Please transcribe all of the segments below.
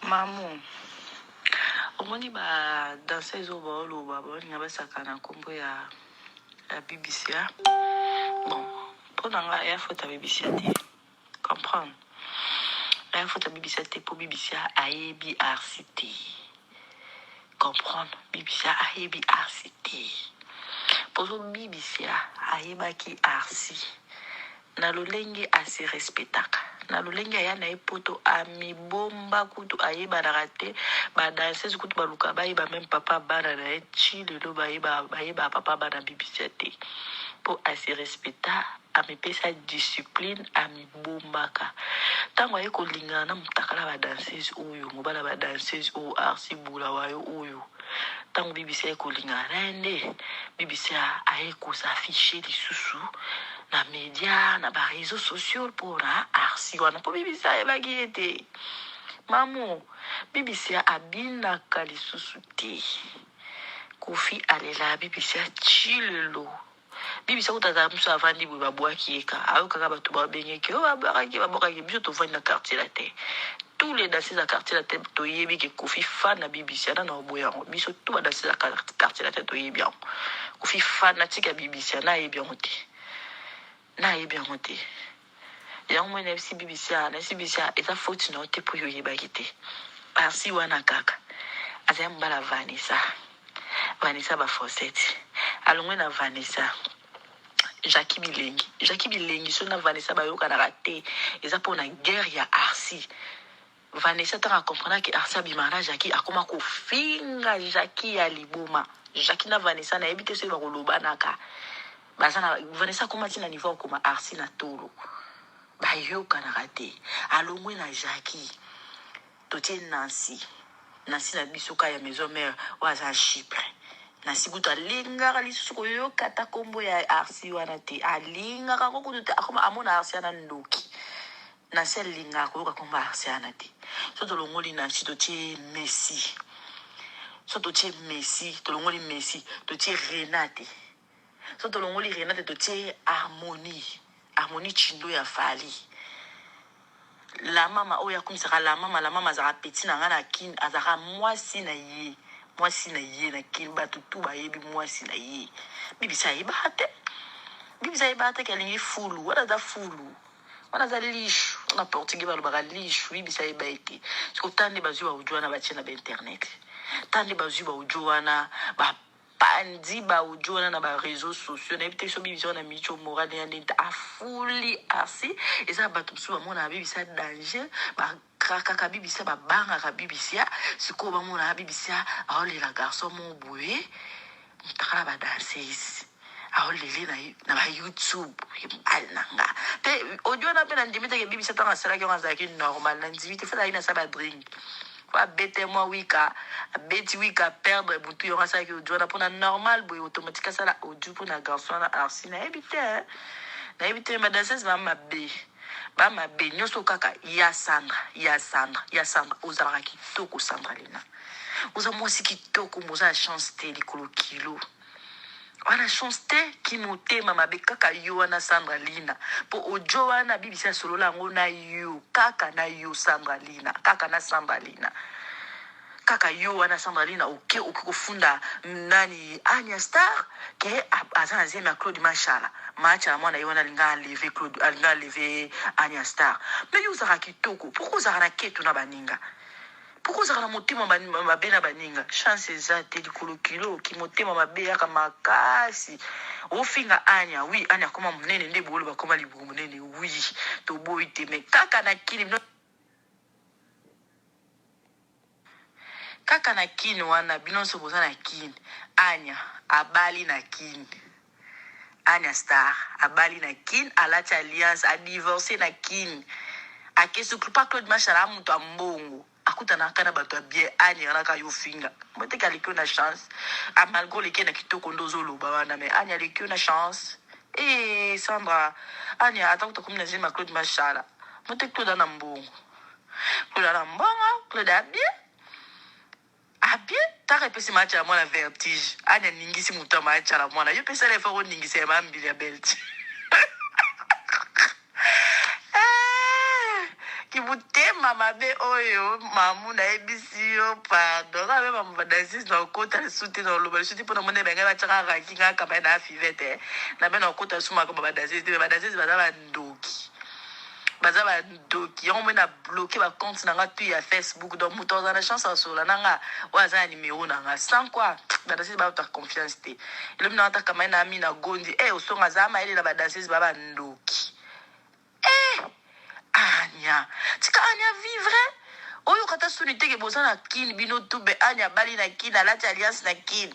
Maman, omoni ba danseuse au bolo ba bolinga basaka na kombo ya BBC. Bon, pour nanga ya faute à BBC te. Comprendre. Ya faute à BBC te pour BBC ayebi RCT. Comprendre. BBC ayebi RCT. Pour BBC ayebaki RC. Na lolenge asi respectaka. Na lolenge ya na epoto ami bomba kutu ayeba na rate ba danseuse kutu baluka bayeba même papa bana na chile lo bayeba papa bana bibisete pour asi respecta ami pesa discipline ami bombaka tango aye kolingana na mutakala ba danseuse oyo mobala ba danseuse o arsi bula wayo oyo tango bibisi kolingana nde bibisi aye ko s'afficher lisusu na média na ba réseaux sociaux pour na arsi wana po BBC ayebaki ete mamu BBC abinaka lisusu te kofi alela BBC chilelo BBC kutata muso avandi bwe babwaki eka ayo kaka bato babengeki o babwaki biso tovandi na quartier la te tous les danseurs à quartier la tête toyebi ke kofi fan na BBC na oboya biso tout ba danseurs à quartier la tête toyebi kofi fan na tika BBC na yebi ngote na yebi ngote ya umwe na BBC na BBC eza faute na ote po yoyeba kite asi wana kaka azaya mbala Vanessa ba Fawcett alongwe na Vanessa Jackie Bilengi so na Vanessa ba yoka na rate eza po na guerre ya Arsi Vanessa tanga comprendre que Arsi bimana Jackie akoma ko finga Jackie ya liboma Jackie na Vanessa na ebite so ba koloba naka bazana Vanessa koma tina niveau koma Arsi na tolo ba yoka na rate alongwe na Jackie totie Nancy na bisoka ya maison mère waza Chypre Nancy buta lingara lisusu koyo kata kombo ya Arsi wana te alingara ko kutu akoma amona Arsi na ndoki na sel linga ko kombo Arsi ana te so to longoli Nancy totie Messi to longoli Messi totie Renate so to longoli Renate totie Harmonie Chindo ya Fali la mama oya kumisaka la mama zaka petit na ngana kin azaka mwasi na ye na kin batu tu ba yebi mwasi na ye bibisa ibate kelingi fulu wana za lishu na portugais ba lobaka lishu bibisa ibate siko tande bazwa ujwana ba chena ba internet tande bazwa ujwana ba pandi ba ujwana na ba réseaux sociaux na ebite so bibisa na micho moral ya ndenta afuli asi eza batu su ba mona bibisa danger ba kraka bibisa ba banga ka bibisa siko ba mona bibisa aole la garçon mon boye mtakala ba danseuse aole na ba YouTube alnanga te ujwana pe na ndimita ke bibisa tanga sala ke ngasa ke normal na ndimita fa ina sa ba drink va bête moi wika bête wika perdre butu yonga sa ki ojona pona normal boy automatique ça la oju pona garçon na arsi na ebite ma danseuse ba be nyoso kaka ya Sandra ozara kitoko Sandra lina oza mwasi kitoko moza chance te likolo kilo wana chance te kimotema mabe kaka yo wana Sandra lina po ojo wana bibisa solo lango na yo kaka na yo Sandra lina kaka yo wana Sandra lina oke okufunda nani Anya Star ke azana zema Claude Machala mwana yo wana linga lever Anya Star mais yo zaka kitoko pourquoi zaka na keto na baninga pourquoi ça na motema mabe na baninga chance za te likolo kilo ki motema mabe ya makasi ofinga Anya oui Anya koma munene nde bolo bakoma libu munene oui to boite me kaka na kini wana binonso boza na kini Anya abali na kini Anya Star abali na kini alati alliance a divorcé na kini akesu pas Claude Machala mutu ambongo akutana kana bato ya bien Anya raka yo finga moteka likyo na chance malgré leke na kitoko ndozo loba wana mais Anya likyo na chance Sandra Anya atakuta kumna zima Claude Machala moteka Claude na mbongo Claude bien taka pesi match la mwana vertige Anya ningisi mutu match la mwana yo pesa le foro ningisi ma mbili ya belt ki butema mama be oyo mamu na ebisi yo pardon ka be mama dansis na kota suti na loba suti pona mone benga ba tsaka raki nga kama na fivete na be na kota suma ko ba dansis ba za ndoki baza ba ndoki yango mona bloquer ba compte na nga tu ya Facebook donc muto za na chance asola na nga wa za numéro na nga sans quoi ba dansis ba ta confiance te ile mna ata kama na ami na gondi osonga za ma ile na ba dansis ba ndoki Anya, tika Anya vivre. Oyo kata suni teke bosa na kin bino tube Anya bali na kin alati alliance na kin.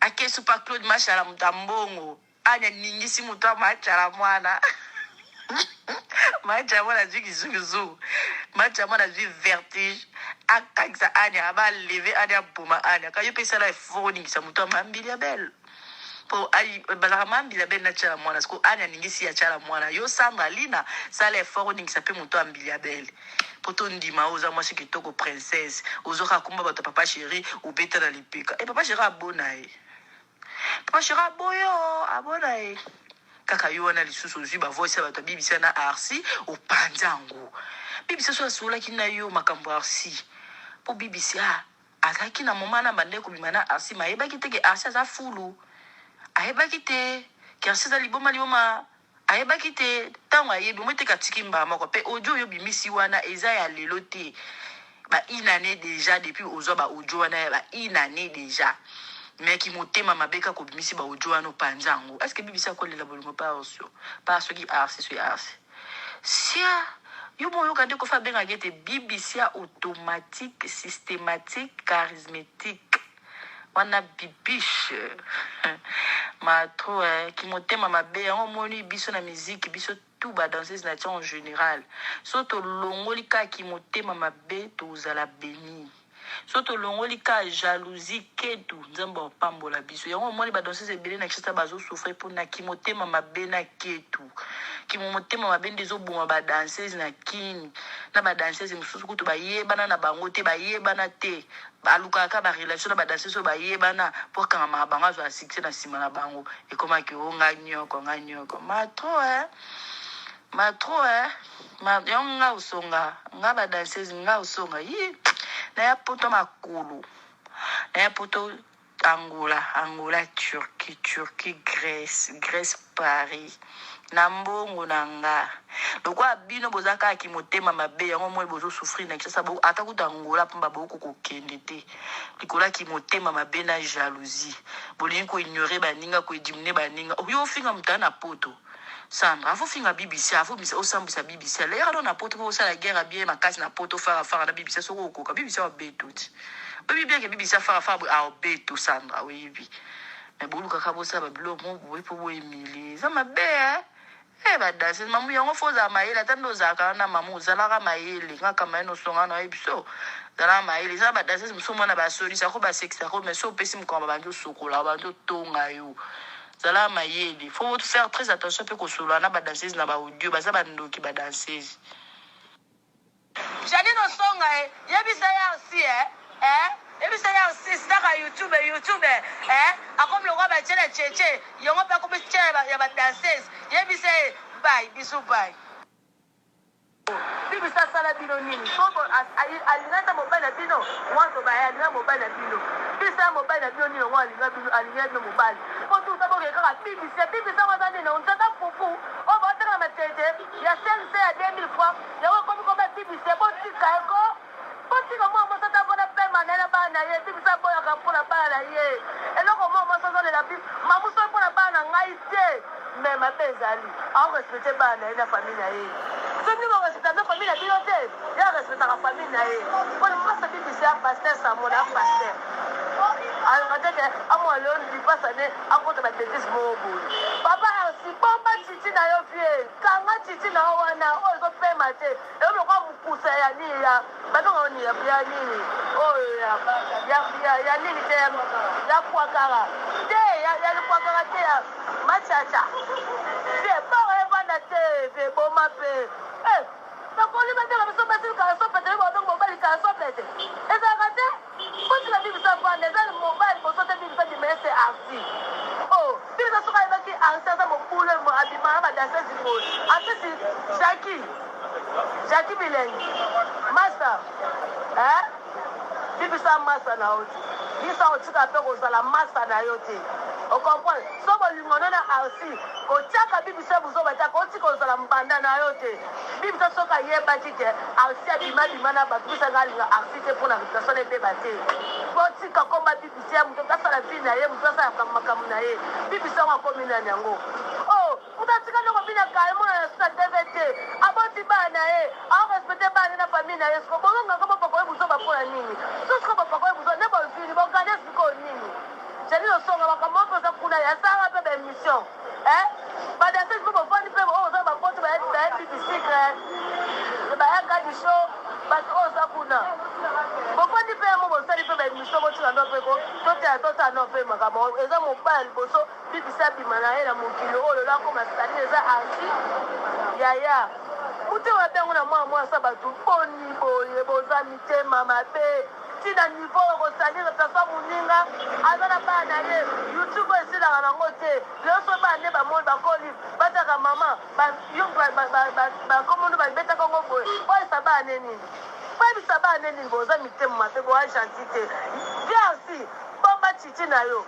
Ake super Claude machala mutambongo. Anya ningisi muto machala mwana. Machala mwana zwi kizukizu. Machala mwana zwi vertige. Akakisa Anya aba leve Anya buma Anya. Kayo pesa la effort ningisa muto mambili ya belle. Po ai bazama mbila ben na chala mwana siko anya ningisi ya chala mwana yo Sandra Lina sala effort ningisa pe muto ambili belle poto ndima oza mwasi kitoko princesse ozoka kumba bato papa chéri ubeta na lipika papa chéri abona papa chéri abona kaka yo wana lisusu zwi ba voice bato bibisa na arsi opanzango bibisa so asola kina yo makambo arsi po bibisa azaki na moma na bande ko bimana arsi mayeba kiteke arsi za fulu ayebaki te kersi za liboma ayebaki te ntango ayebi omoi te katiki mbala moko mpe audio oyo bimisi wana eza ya lelo te ba inane déjà depuis ozwa ba audio wana ya ba inane déjà meki motema mabeka ko bimisi ba audio wana opanza yango est-ce que bibisa kolela bolingo pa soki arsi so arsi sia yo mo yoka nde kofa bengaki ete BBC automatique systématique charismatique wana bibiche matro kimotema mabe yango moni biso na musique biso tout ba danseuse na en général soto longoli ka kimotema mabe tozala béni soto longoli ka jalousie ketu nzamba opambola biso yango moni ba danseuse ebele na kisa bazo souffrir pour na kimotema mabe na ketu kimotema mabe ndezo boma ba danseuse na kini na ba danseuse mususu kutu ba yebana na bango te ba yebana te alukaka ba relation na ba danseuse ba yebana pour kanga mabango zo succès na sima na bango e koma ki nga nyoko matro yonga usonga nga ba danseuse nga usonga yi na ya poto makulu na ya poto Angola, Turquie, Grèce, Paris. Nambongo nanga. Lokwa bino bozaka kimotema mabe yango moi bozo souffrir na kisa bo atakuta Angola pamba boko ko kende te. Likola kimotema mabe na jalousie. Bolingi ko ignorer baninga ko diminuer baninga. Oyo finga mutana poto. Sandra, faut finga BBC, faut bisa osambisa BBC. Lera na poto ko sala guerre bien makasi na poto fara na BBC soko ko BBC wa betuti. Obi bien que BBC fara a betu Sandra oui. Mais bolu kaka bosa ba blo mo bo po bo emili. Ça mabe ba danse mamu yango foza maele atando zaka na mamu zala ka maele ngaka maeno songa na ebiso. Zala maele za ba danse msomo na ba solisa ko ba sexa ko mais so pesi mko ba banjo sokola ba banjo tonga yo. Zala maele faut faire très attention pe ko solo na ba danse na ba audio ba za ba ndoki ba danse. Jadi no songa yebisa ya si ebi se ya sister ka YouTube akom lo ba chele cheche yongo pa ko be chele ya ba danseuse yebi se bye bisu bye bibi sa sala bino nini so alingata mobile bino mwanzo ba ya na mobile bino bisa mobile bino nini ngwa alinga bino mobile ko tu sabo ke kaka bibi sa waza nini on tata fufu o ba tena metete ya sense ya 2000 fois ya ko ba bibi se bo tika eko Poti ko mo sa ta bona pe manela ba na ye bibi sa boya ka pona ba na ye eloko mo sa zo le la bi mamu so pona ba na ngai te me ma pezali a respecter ba na famille na ye so ni mo respecter na famille na bio te ya respecter ka famille na ye ko mo sa bibi sa pasteur sa mo na pasteur ngate ke amo le on di pasa ne akota ba tetis mo bo papa si bomba titi na yo vie kanga titi na wana o zo pe mate e lo kwa mukusa ya ni ya bato ni ya nini oh ya nini te ya kwa kara te ya kwa kara te ya machacha te ba e bana te be bomba pe nakoli batela biso basi ka so pete bo donc mobile ka so pete eza kate kuti na bibi sa bande za mobile bo so te bibi sa di mese arti oh bibi sa so ka baki arti sa mo pule mo abima ba danse zimo atesi Jackie Jackie Bilengi. Massa. Bibisa massa na oti. Bisa otika pe kozala massa na yote. O comprend? So bolingo na arsi. Kotiaka bibisa buzo bataka otika kozala mbanda na yote. Bibisa soka yeba tike arsi abima bimana batu bisa ngalinga arsi te pona reputation ebe bate. Botika komba bibisa muto kasala bina ye muto kasala kamakamu na ye. Bibisa ngakomi na nyango. Oh, mutatika noko bina kalmo na sa TVT. Aboti bana ye. A respecter bana na famille na ye. Sko bonga kama pako buzo bapona nini. So sko pako buzo ne ba fini ba gane siko nini. Jeli lo songa bakamo posa kuna ya sanga pe émission. Ba da se ko fani pe o za ba poto ba BBC ba ya ka di show ba o za kuna. Bo fani pe mo bo sali pe émission bo tula no pe ko tota no pe makamo eza mobile boso BBC bimana era mokilo o lo la ko masali eza anti ya Mute wa bengo na mwa sabatu boni boye boza mitema mabe tina niveau ko salira tasa muninga azana bana ye YouTube esila na ngote leso bane ba monde ba koli bataka mama ba yongwa ba komondo ba beta ko ngobo boy sabane nini ba sabane nini boza mitema mabe bo agentité bien bomba titi na yo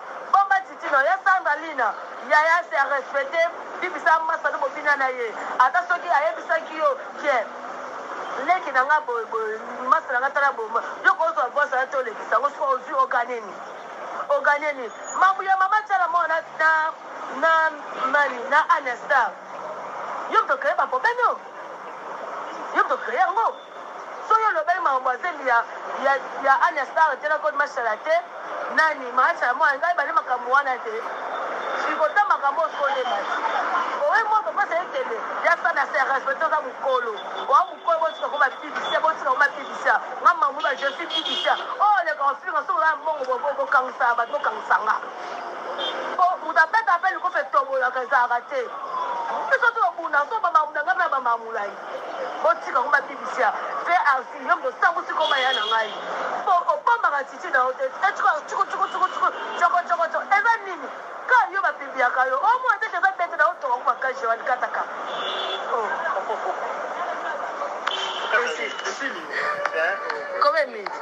ya Sandalina ya se respecter bibisa masa no bobina na ye ata soki ayebisa kiyo ke leki na nga bo masa na tala bo yo ko so bosa to le bisa ko so ozu oganeni mamu ya mama tala mo na mani na Anesta yo to kre ba problème yo to kre ngo so yo lo bel ma mboazeli ya Anesta tela ko mashalate nani macha mo ngai bali makamwana te sikota makambo skole mati owe mo papa se ekele ya sana se respecter za mukolo wa mukolo bo tsiko ba pibisia bo tsiko ma pibisia ngama mo ba je suis pibisia oh le conflit so la mbongo bo kangsa ba to kangsanga bo muta beta pe ko fe tobo la kaza rate biso to buna so ba munda ngaba ba mamulai bo tsiko ma pibisia fe asi yom do sangu tsiko ma yana ngai opamba titi na hotel chiko eza nini ka yo bapimbiaka yo omo ete eza bete na otonga ngo bakaje walikataka combien de minutes